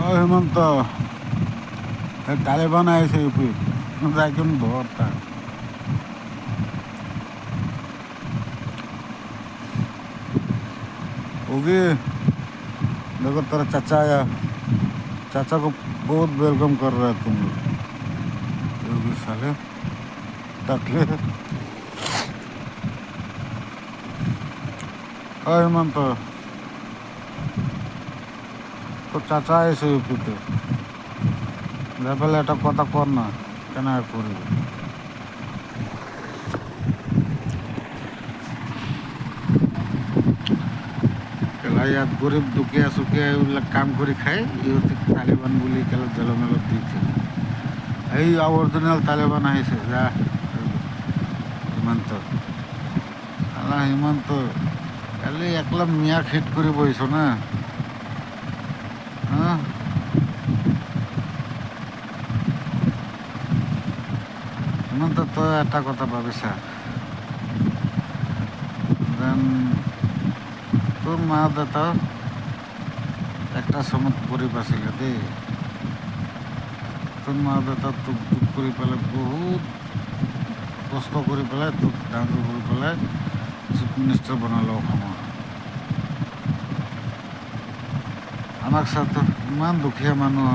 ও হেমন্ত, তালেবান আইছে ইউপি, যাই কেন ধর তার होगी। देखो तेरा चाचा आया, चाचा को बहुत वेलकम कर रहा है तुम लोग। योगी साले टकले। हेमंत, তো চাচা এসে ইউপিতে, যা পেলে একটা কথা কর না, কেন করবি? কেলা ইয়াত গরিব দুখিয়া চুকিয়া এইবিলাক কাম কৰি খায়, ইহঁতে তালিবান বুলি কেলা জলমেলত দিছে। এই অৰিজিনেল তালিবান আহিছে, যা হিমন্ত। আলা হিমন্ত, কালি একলা মিয়াক হিট কৰি বহিছ না। হা, হিমন্ত তই এটা কথা ভাবিছা, যেন তোর মা দেউতা একটা সময় গরিব আছিলে দেই। তোর মা দেউতা তোক দুখ কৰি পেলাই, বহুত কষ্ট কৰি পেলাই তোক ডাঙৰ কৰি পেলাই চিফ মিনিষ্টাৰ বনালে অসমৰ। আমাক চাতো ইমান দুখীয়া মানুহ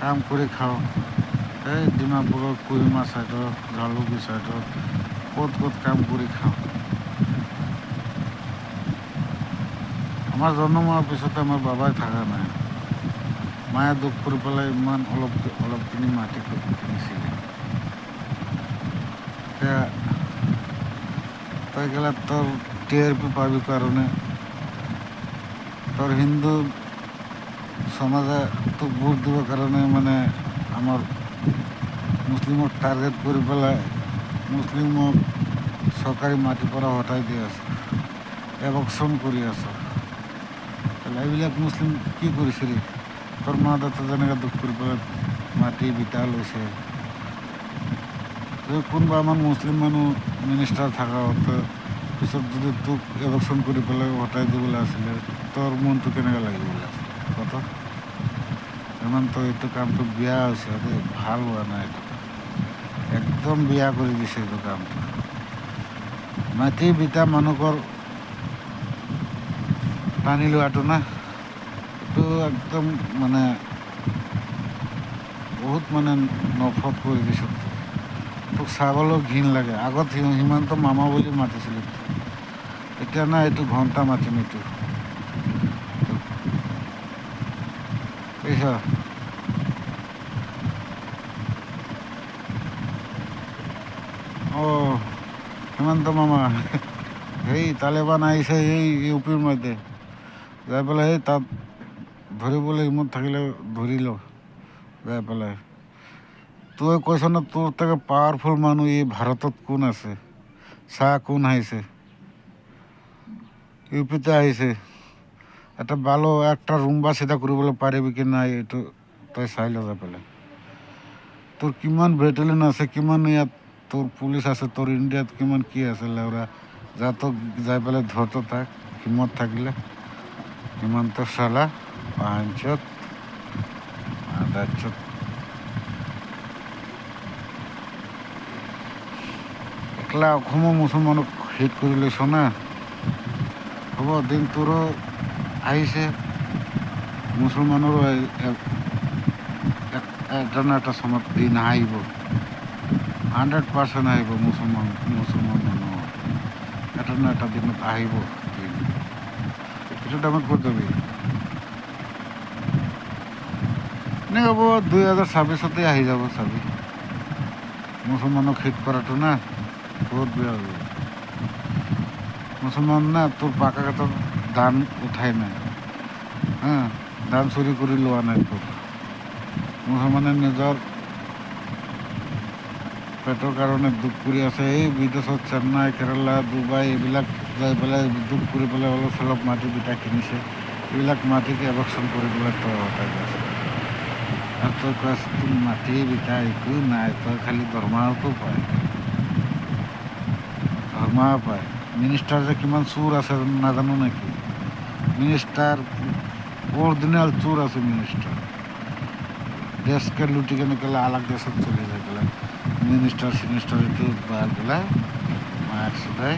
কাম কৰি খাওঁ, এই ডিমাপুৰৰ কুহিমা ছাইডত, জালুকী ছাইডত ক'ত ক'ত কাম কৰি খাওঁ। আমাৰ জন্ম হোৱাৰ পিছতে আমাৰ বাবাই থকা নাই, মায়ে দুখ কৰি পেলাই ইমান অলপখিনি মাটি কিনিছিলে। এতিয়া তই গেলা তোৰ TRP পাবি কাৰণে, তোৰ হিন্দু সমাজে তোক ভোট দিবৰ কাৰণে মানে আমাৰ মুছলিমক টাৰ্গেট কৰি পেলাই মুছলিমক চৰকাৰী মাটিৰ পৰা হটাই দি আছে, এভকশ্যন কৰি আছে। এইবিলাক মুছলিম কি কৰিছিলি? তোৰ মা দেউতা যেনেকৈ দুখ কৰি পেলাই মাটি বিটা লৈছে, যদি কোনোবা আমাৰ মুছলিম মানুহ মিনিষ্টাৰ থকা হতে পিছত যদি তোক এভকশ্যন কৰি পেলাই হটাই দিবলৈ আছিলে, তোৰ মনটো কেনেকৈ লাগিবলৈ আছিলে কথা? ইমান তই এইটো কামটো বেয়া হৈছে দেই, ভাল হোৱা নাই এইটো, একদম বেয়া কৰি দিছে এইটো কামটো। মাটি বিটা মানুহৰ টানি লোৱাটো না, এইটো একদম মানে বহুত মানে নফৰত কৰি দিছোঁ। তোক চাবলৈ ঘিণ লাগে। আগত হিমন্ত মামা বুলি মাতিছিলে, এতিয়া না এইটো ঘণ্টা মাতিম এইটো বুজিছ। অঁ হিমন্ত মামা, সেই তালেবান আহিছে এই ইউপিৰ মধ্যে, যাই পেলাই সেই তাত ধৰিবলৈ হিমত থাকিলে ধৰি ল, যাই পেলাই তই কৈছ ন তোৰ তাকে পাৱাৰফুল মানুহ এই ভাৰতত কোন আছে, চাহ কোন আহিছে ইউপিতে আহিছে, এটা ভালো একটা ৰুম্বা চিধা কৰিবলৈ পাৰিবি কি নাই এইটো তই চাই ল। যাই পেলাই তোৰ কিমান বেটেলিয়ন আছে, কিমান ইয়াত তোৰ পুলিচ আছে, তোৰ ইণ্ডিয়াত কিমান কি আছে লেউৰা, যা তোক যাই পেলাই ধৰতো তাক হিমত থাকিলে। হিমন্ত চালা পাঞ্চত আদাচত একলা অসমৰ মুছলমানক হিট কৰি লৈছ না, হ'ব দিন তোৰো আহিছে, মুছলমানৰো এটা না এটা সময়ত দিন আহিব, 100% আহিব। মুছলমান মানুহৰ এটা না এটা দিনত আহিব দিন, এইটো টাইমত ক'ত যাবি? এনে হ'ব 2026 আহি যাব চাবি। মুছলমানক হিট কৰাটো না বহুত বেয়া হ'ব। মুছলমান না তোৰ পাকা কাঠৰ ধান উঠাই নাই, হা, ধান চুৰি কৰি লোৱা নাই তোৰ। মুছলমানে নিজৰ পেটৰ কাৰণে দুখ কৰি আছে, এই বিদেশত চেন্নাই, কেৰেলা, ডুবাই এইবিলাক যাই পেলাই দুখ কৰি পেলাই অলপ চলপ মাটি বিটা কিনিছে, এইবিলাক মাটিক এভকশ্যন কৰি পেলাই তই হটাই আছে। আৰু তই কৈ তোৰ মাটি বিটা একো নাই, তই খালি দৰমহাটো পায়, দৰমহা পায়। মিনিষ্টাৰ যে কিমান চুৰ আছে নাজানো নেকি? মিনিষ্টাৰ অরিজিনাল চোর আছে মিনিস্টার, দেশকে লুটি কেনে গেলে আলাগ দেশত চলে যায় গেলে মিনিস্টার সিনিস্টার একটু বার গেলে মায়ের সুদায়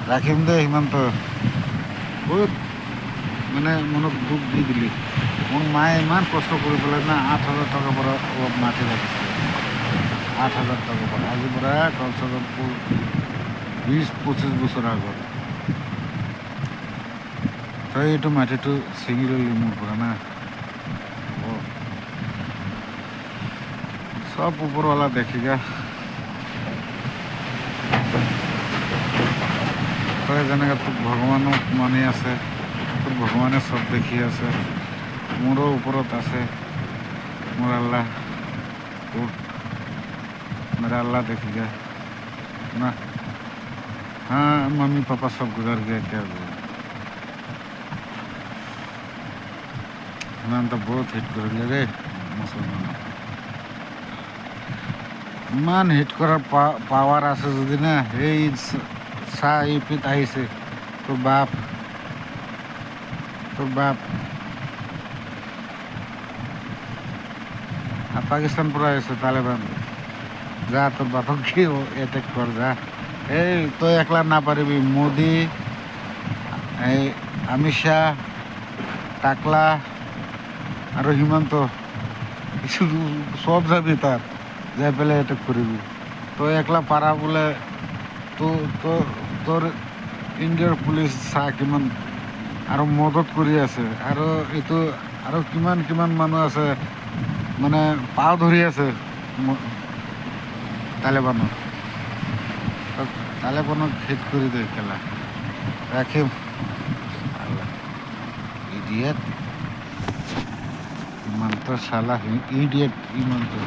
রাখিম দে সীমান্ত বহুত মানে মনত দুখ দি দিলি। মোৰ মায়ে ইমান কষ্ট কৰি পেলাই না 8,000 টকাৰ পৰা অলপ মাটি ৰাখিছে, 8,000 টকাৰ পৰা আজিৰ পৰা কমচে কম 20-25 বছৰ আগত। তই এইটো মাটিটো ছিঙি ল'লি মোৰ পৰা না। সব উপৰওয়ালা দেখি গা। তই যেনেকৈ তোক ভগৱানো মানি আছে, তোক ভগৱানে চব দেখি আছে, মোৰো ওপৰত আছে মোৰ আল্লাহ। তোৰ मेरा अल्लाह देखेगा ना। हाँ मम्मी पापा सब गुजर गया, क्या हुआ। ইমান তো বহুত হিট কৰিলে ৰে মুছলমান। ইমান হিট কৰাৰ পাৱাৰ আছে যদি না, সেই চাহ ইউপিত আহিছে তোৰ বাপ আৰ পাকিস্তান পৰা আহিছে তালেবান। যা তোর বাপক কি এটেক কর যা। এই তই একলা না পারিবি, মোদি, এই অমিত শাহ, টাকলা আৰু হিমন্ত সব যাবি তাত, যাই পেলাই এটেক কৰিবি। তই একলা পাৰা বোলে। তোৰ ইণ্ডিয়াৰ পুলিচ চাহ কিমান আৰু মদত কৰি আছে, আৰু এইটো আৰু কিমান মানুহ আছে মানে পাও ধৰি আছে তালেবানক হিট কৰি দে খেলা ৰাখিম। ইডিয়েট ইমানটো চালা ইডিয়েট ইমানটো